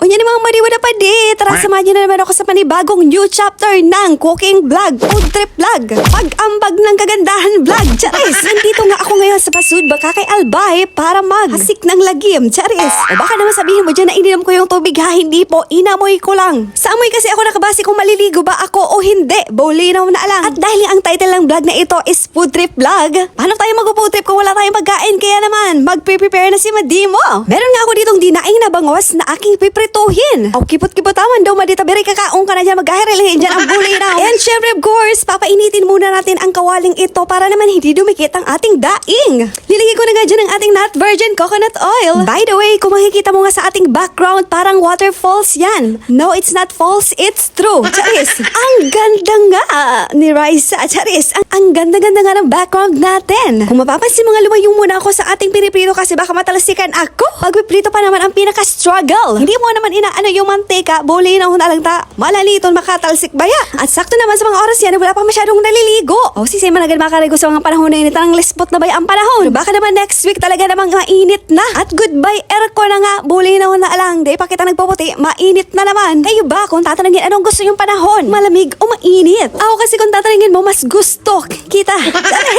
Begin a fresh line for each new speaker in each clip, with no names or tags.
Yan yung mga madiwada pa di. Tara, samahan niyo na naman ako sa panibagong new chapter ng cooking vlog, food trip vlog, pag-ambag ng kagandahan vlog. Charis! Nandito nga ako ngayon sa Pasud, baka kay Albay para maghasik ng lagim. Charis! O baka naman sabihin mo dyan na ininom ko yung tubig ha, hindi po, inamoy ko lang. Sa amoy kasi ako nakabase kung maliligo ba ako o hindi. Bawlinaw na lang. At dahil ang title ng vlog na ito is food trip vlog, paano tayo mag-food trip kung wala tayong pagkain? Kaya naman, mag-prepare na si Madimo. Meron nga ako ditong dinaing na bangos na aking piprituhin. O kipot-kipot taman daw madita, beri kakaong ka na dyan, mag-ahirilihin dyan ang bulinaw. And syempre of course, papainitin muna natin ang kawaling ito para naman hindi dumikit ang ating daing. Lilagay ko na nga dyan ang ating not virgin coconut oil. By the way, kung makikita mo nga sa ating background, parang waterfalls yan. No, it's not false, it's true. Charis, ang ganda nga ni Raisa. Charis, ang ganda-ganda nga ng background natin. Kung mapapansin mga lumayong muna ako sa ating piniprito kasi baka matalasikan ako. Pagpiprito pa naman ang pinaka-struggle. Hindi mo naman inaano yung mantika, bulinaw na lang ta. Malaliton makatalsik baya. At sakto naman sa mga oras yan, wala pa masyadong naliligo. O si Sema na makarigo sa mga panahon na init. Ang lespot na baya ang panahon. Baka naman next week talaga namang mainit na. At goodbye aircon na nga, bulinaw na lang. Di pa kita nagpuputi, mainit na naman. Kayo ba kung tatanungin anong gusto yung panahon? Malamig o mainit? Ako kasi kung tatanungin mo, mas gusto kita.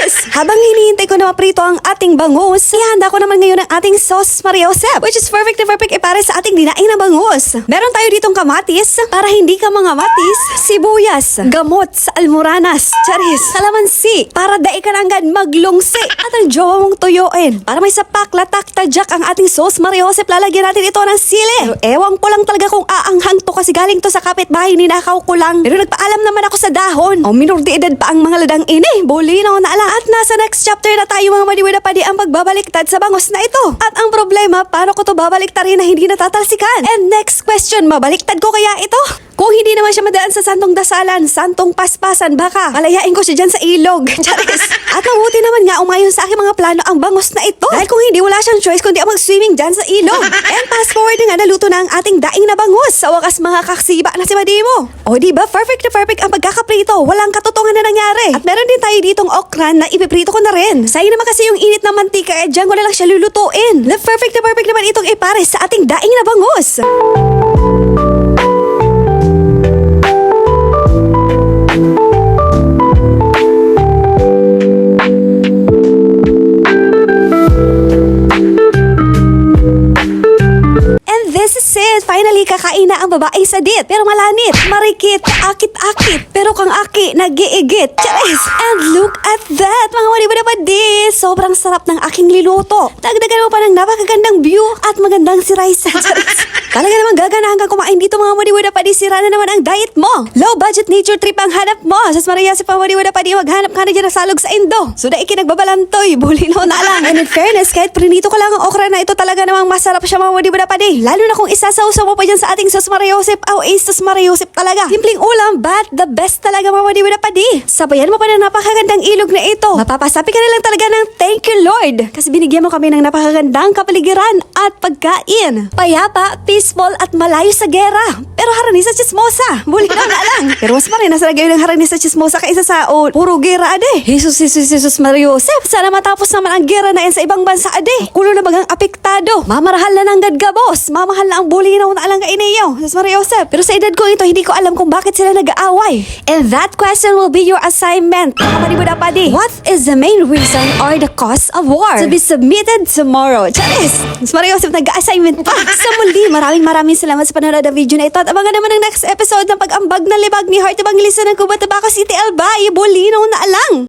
Yes. Habang hinihintay ko na maprito ang ating bangus, ihanda ko naman ngayon ang ating sauce Maria Josep, which is perfect ipare sa ating dinaing na bangus. Meron tayo ditong kamatis, para hindi ka mga matis, sibuyas, gamot sa almoranas, charis, kalamansi, para dai ka nanggan maglungsi, at ang jowa mong tuyuin. Para may sapak, latak, tadyak ang ating sauce Maria Josep, lalagyan natin ito ng sili. Pero ewan ko lang talaga kung aanghang to kasi galing to sa kapitbahay, ninakaw ko lang. Pero nagpaalam naman ako sa dahon. O minor de edad pa ang mga ladang ini, bulinaw na ala. At nasa next chapter na tayo mga madiwada pa di ang pagbabaliktad sa bangus na ito. At ang problema, paano ko to babaliktarin na hindi natatalsikan? And next question, mabaliktad ko kaya ito? Kung hindi naman siya madaan sa santong dasalan, santong paspasan, baka malayain ko siya dyan sa ilog. Charis. At mabuti naman nga umayon sa aking mga plano ang bangus na ito. Dahil kung hindi, wala siyang choice kundi ang mag-swimming dyan sa ilog. And fast forward nga, naluto na ang ating daing na bangus. Sa wakas mga kaksiba na si Madimo. O diba, perfect na perfect ang pagkakaprito. Walang katotongan na nangyari. At meron din tayo ditong okra na ipiprito ko na rin. Sayang naman kasi yung init ng mantika, dyan ko na lang siya lulutuin. Perfect na perfect naman itong ipare sa ating daing na bangus. Finally, kakain na ang babae sa dit. Pero malanit, marikit, akit-akit. Pero kang aki, nag-iigit. Charis! And look at that, mga malibada pa di. Sobrang sarap ng aking liluto. Dagdagan mo pa ng napakagandang view at magandang si Raisa. Charis! Talaga naman gaganahan kang kumain dito mga madiwada pa di. Sira na naman ang diet mo. Low budget nature trip ang hanap mo. Sas Maria si madiwada pa di, maghanap ka na dyan na salog sa Indo. So da ikinagbabalantoy, bulinaw na lang. And in fairness, kahit prinito ko lang ang okra na ito, talaga namang masarap siya mga madiwada pa di. Lalo na kung isasaw mo pa dyan sa ating sauce Maria Josep. Sauce Maria Josep talaga. Simpleng ulam, but the best talaga mga madiwada pa di. Sabayan mo pa ng napakagandang ilog na ito. Mapapasapi ka na lang talaga ng thank you Lord. Kasi binigyan mo kami ng napakagandang kapaligiran at pagkain. Payapa, peaceful at malayo sa gera. Pero harani sa chismosa. Bulinaw na lang. Pero mas marin nasa lagay ng harani sa chismosa kaysa sa puro gera ade. Jesus Maria Josep. Sana matapos naman ang gera na yan sa ibang bansa ade. Kulo na bagang apektado. Mamarahal na ng gadgabos. Mamahal na ang bulinaw na alang kainiyo. Jesus Maria Josep. Pero sa edad ko ito, hindi ko alam kung bakit sila nag-aaway. And that question will be your assignment. Kapanibuda pa di. What is the main reason or the cause of war? To be submitted tomorrow. Charis! Jesus Maria Josep, nag-assignment pa. Sa muli, maraming salamat sa panonood ng video na ito. At abangan naman ang next episode ng pag-ambag na libag ni Heart Evangelista ng Cuba, Tabaco City, Albay. Bulinaw na alang.